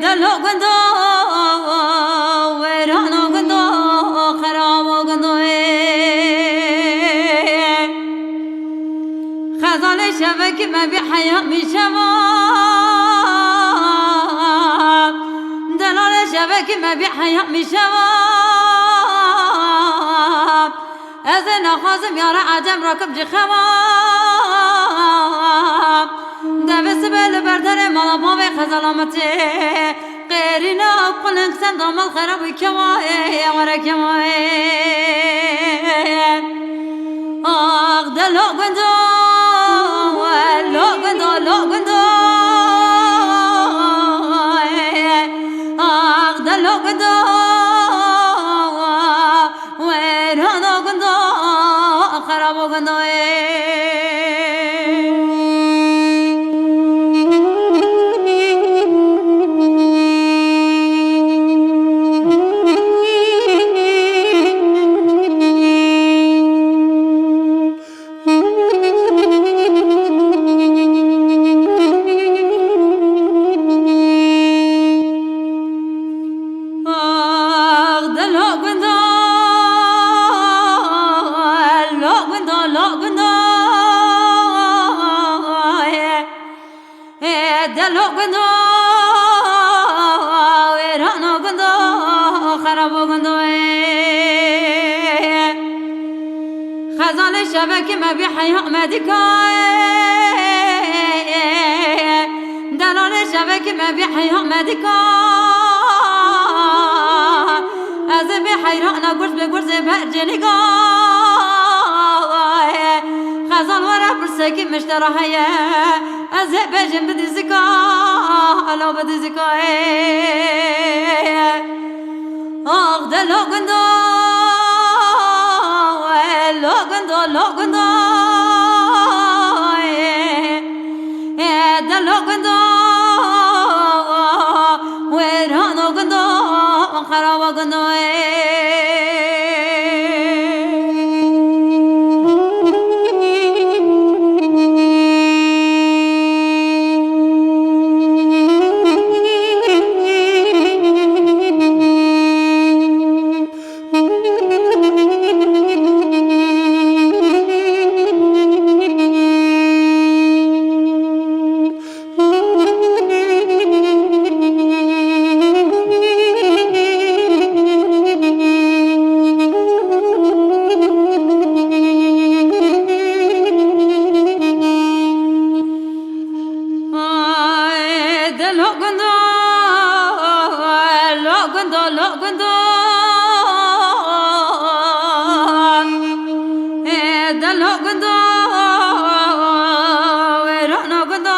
دلو گندو ورانو گندو خرابو گندو خزان شبك ما بحياة من شباب دلال شبك ما بحياة من شباب أذن خازم يا رعدم راكب جخواب دبس بالبردر مالا بابي خزلامتي قيرنا قل انكسن دام الخراب كواي ورا كواي آخ دلو گندو لو گندو آخ دلو گندو ويرانو گندو خرابو گندو دلو گندو ويرانو گندو خرابو گندو خزان شبك ما بحياة مدكاي دلال شبك ما بحياة مدكاي از بحيرانا قرص بقرص برجنكاي خزان ورا برسكي مشترى هيا أزهق بجن بدي زكاة لو بدي زكاة آخ دلو گندو لو گندو دلو گندو ويرانو گندو خرابو گندو لو گندو دلو گندو ويرانو گندو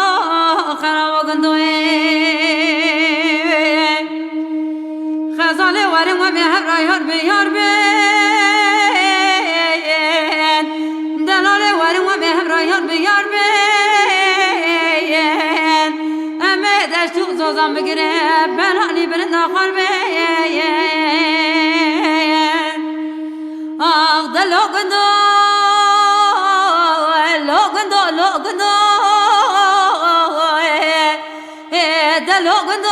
خرابو گندو خزالي ورم ومهر رايهر بيار بين دلالي ورم ومهر رايهر بيار بين أمد أشتوق زوزان بقرب بلاني برنا خربين آخ دلو گندو لو گندو دلو گندو